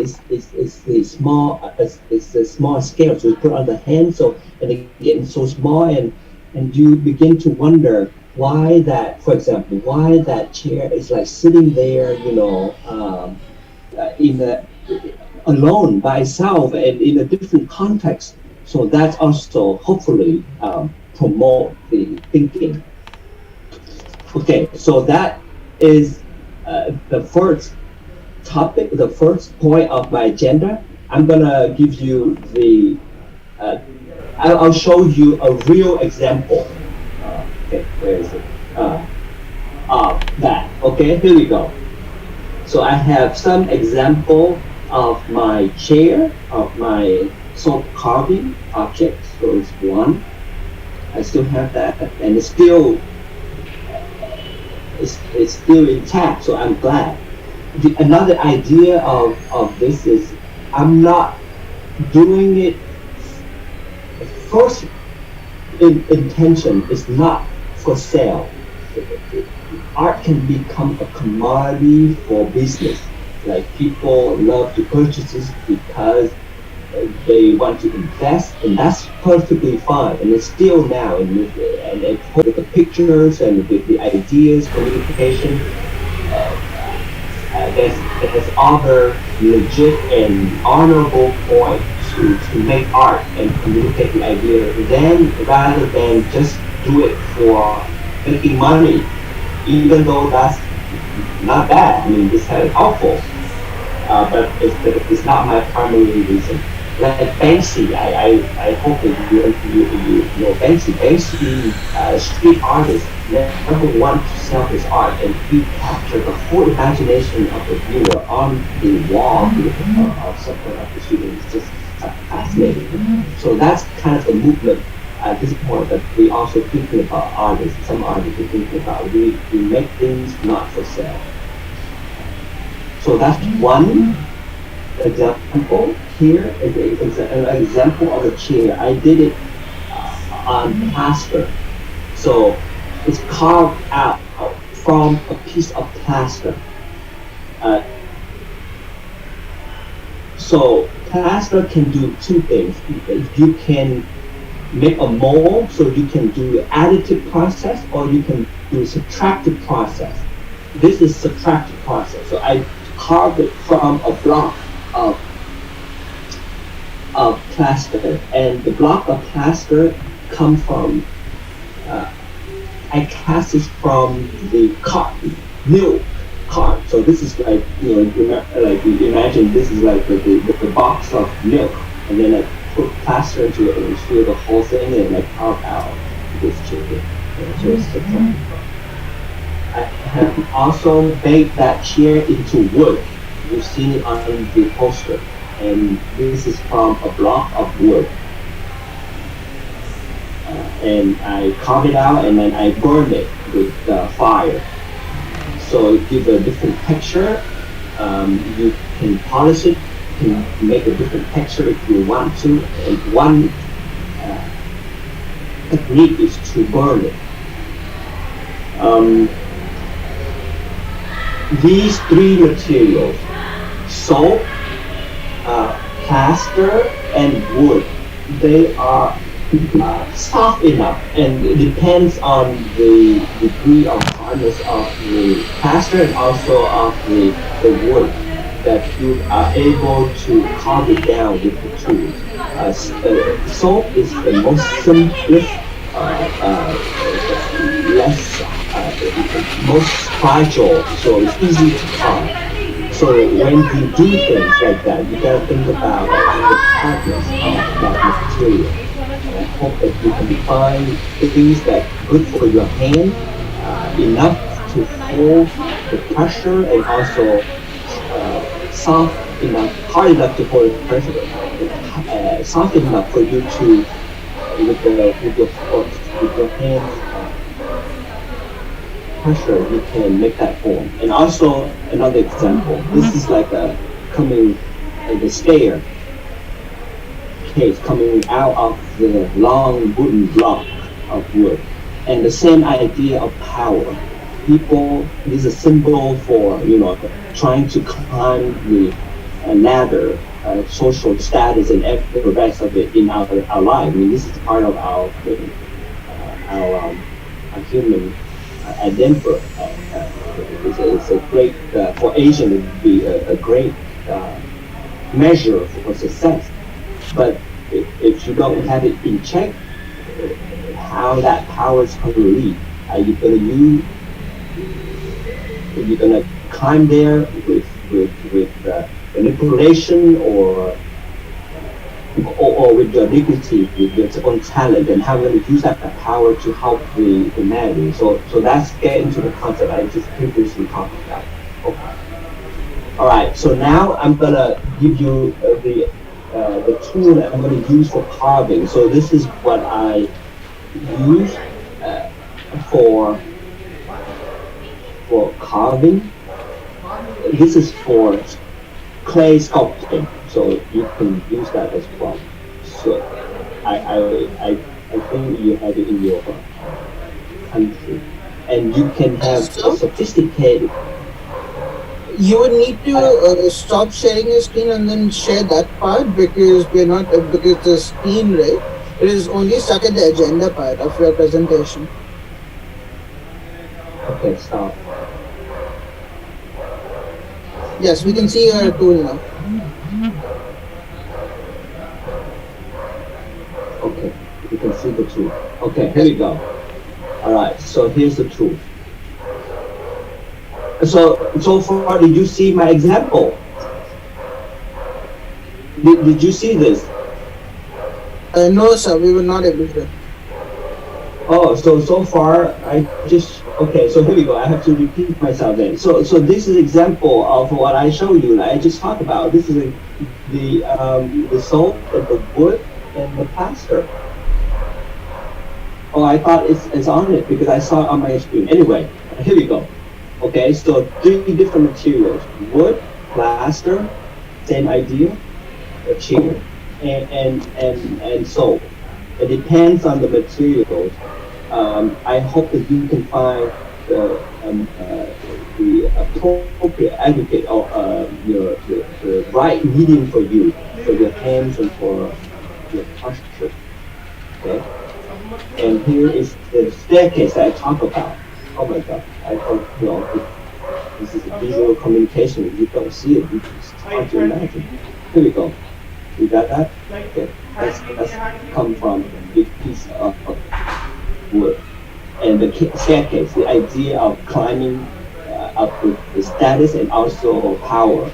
is the small it's the small scale, so you put on the hand, so and they get so small, and you begin to wonder why that, for example, why that chair is like sitting there, in a alone by itself and in a different context. So that's also hopefully promote the thinking. Okay, so that is the first topic, the first point of my agenda. I'm gonna give you uh, I'll show you a real example. Okay, where is it? Of that. Okay, here we go. So I have some example of my chair, of my soap carving object. So it's one. I still have that, and it's still intact. So I'm glad. Another idea of this is I'm not doing it. First intention is not for sale. Art can become a commodity for business. Like people love to purchase this because they want to invest, and that's perfectly fine. And it's still now, and with the pictures and with the ideas, communication, there's other legit and honorable point to make art and communicate the idea. Then rather than just do it for making money, even though that's not bad. I mean, it's helpful, but it's not my primary reason. Like Banksy, I hope that you know Banksy. Banksy, street artist, never want to sell his art, and he captured the whole imagination of the viewer on the wall of some of the street. It's just fascinating. So that's kind of the movement at this point that we also thinking about artists. Some artists are thinking about we make things not for sale. So that's one example. Here is an example of a chair. I did it on plaster. So it's carved out from a piece of plaster. Uh, so plaster can do two things. You can make a mold, so you can do additive process, or you can do subtractive process. This is subtractive process. So I carved it from a block of plaster, and the block of plaster come from I cast it from the carton, milk carton. So this is like like you imagine this is like the box of milk, and then I put plaster into it and seal the whole thing and I carve out this chicken. So it's subtractive. I have also made that chair into wood. You've seen it on the poster. And this is from a block of wood. And I carve it out and then I burn it with fire. So it gives a different texture. You can polish it, you can make a different texture if you want to. And one technique is to burn it. These three materials, soap, plaster, and wood, they are soft enough, and it depends on the degree of hardness of the plaster and also of the wood, that you are able to carve it down with the tools. Soap is the most simplest, most fragile, so it's easy to carve. So when you do things like that, you gotta think about the hardness of that material. And I hope that you can find things that are good for your hand, enough to hold the pressure, and also soft enough, hard enough to hold the pressure, soft enough for you to, with your hands, pressure, you can make that form. And also another example, this is like the stair case coming out of the long wooden block of wood. And the same idea of power. People, this is a symbol for, trying to climb ladder, social status, and every the rest of it in our life. I mean, this is part of our human identity. It's a great for Asian. It would be a great measure for success. But if you don't have it in check, how that power is going to lead? Are you going to use? Are you going to climb there with manipulation or with your dignity, with your own talent, and how you're going to use that power to help the humanity? So that's getting to the concept I just previously talked about. Okay. All right. So now I'm going to give you the tool that I'm going to use for carving. So this is what I use for carving. This is for clay sculpting, so you can use that as well. So I think you have it in your country, and you can have a So sophisticated. you would need to Uh, stop sharing your screen and then share that part because we're not because the screen, right? It is only stuck at the agenda part of your presentation. okay, stop. Yes, we can see your tool now. Okay, you can see the tool. Okay, here Yes. we go. All right, so here's the tool. So far, did you see my example? Did you see this? No, sir, we were not able to. Oh, so far I just okay. So here we go. I have to repeat myself then. So this is example of what I show you. Like I just talked about. This is the salt, the wood, and the plaster. Oh, I thought it's on it because I saw it on my screen. Anyway, here we go. Okay, so three different materials: wood, plaster, same idea, a chair, and salt. It depends on the materials. I hope that you can find the appropriate aggregate or the right medium for your hands and for your posture. Okay, and here is the staircase that I talk about. Oh my God! I thought this is a visual communication. If you don't see it, it's hard to imagine. Here we go. You got that? Okay. That's come from a big piece of wood. And the staircase, the idea of climbing up with the status and also power.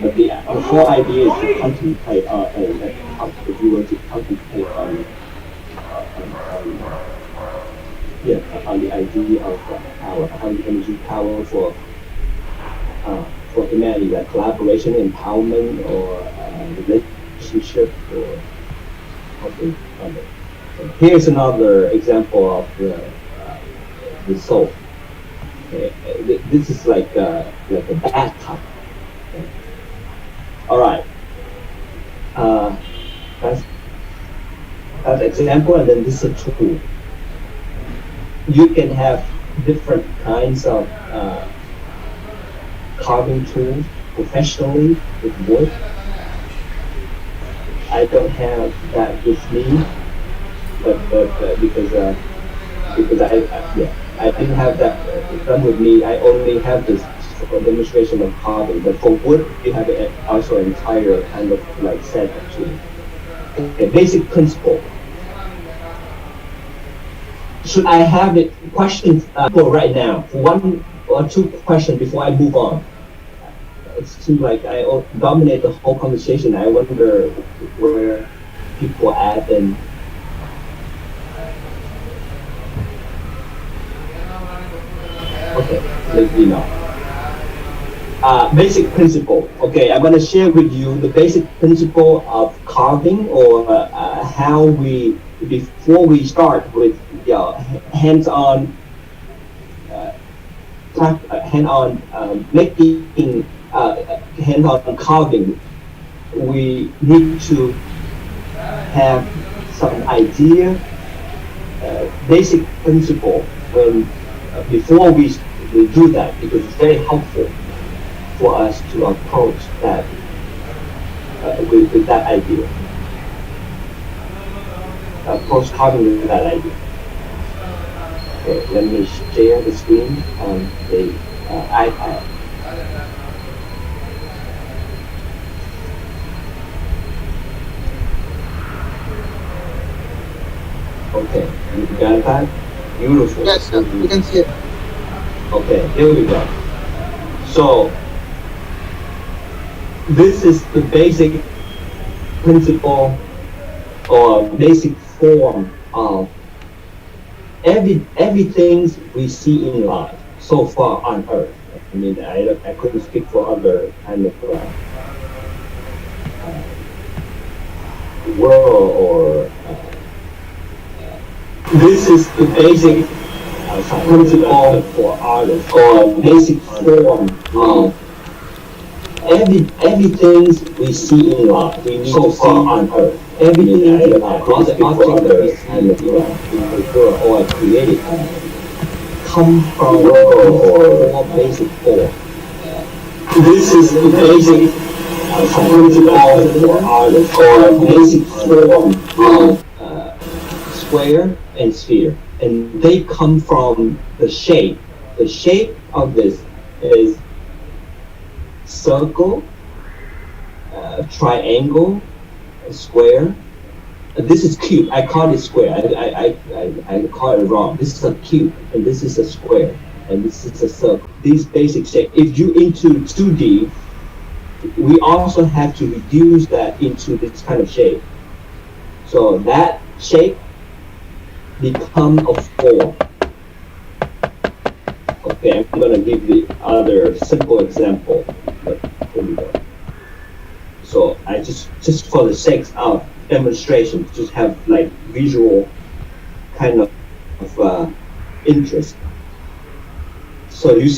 But the whole idea is to contemplate if you were to contemplate on the idea of power, how you can use power for humanity, like collaboration, empowerment, or relationship, or something other. So here's another example of the soul. Okay. This is like a bathtub. Okay. All right. Uh, that's that's example, and then this is a tool. You can have different kinds of carving tools professionally with wood. I don't have that with me, but because I didn't have that done with me. I only have this demonstration of carving. But for wood, you have also an entire kind of like set of tools. Okay, basic principle. Should I have it questions for right now? One or two questions before I move on. It seems like I dominate the whole conversation. I wonder where people at and okay, let me know. Basic principle. Okay, I'm gonna share with you the basic principle of carving, or how we before we start with hands-on hand-on making hand-on carving. We need to have some idea, basic principle when before we do that, because it's very helpful for us to approach that with that idea. Postcarding with that idea. Okay, let me share the screen on the iPad. Okay, you got that? Beautiful. Yes, sir. You can see it. Okay, here we go. So this is the basic principle or basic form of everything we see in life so far on Earth. I mean, I couldn't speak for other kind of world or this is the basic principle for artists or basic form of everything we see in life so far on Earth. Everything in life, all the objects that we see in the world or created come from four basic form. This is the basic principle for artists or basic form of square and sphere, and they come from the shape. The shape of this is circle, triangle, square. This is cube. I call it square. I call it wrong. This is a cube, and this is a square, and this is a circle. These basic shapes. If you into 2D, we also have to reduce that into this kind of shape. So that shape become a form. Okay, I'm gonna give the other simple example. But here we go. So I just for the sake of demonstration, just have like visual kind of interest. So you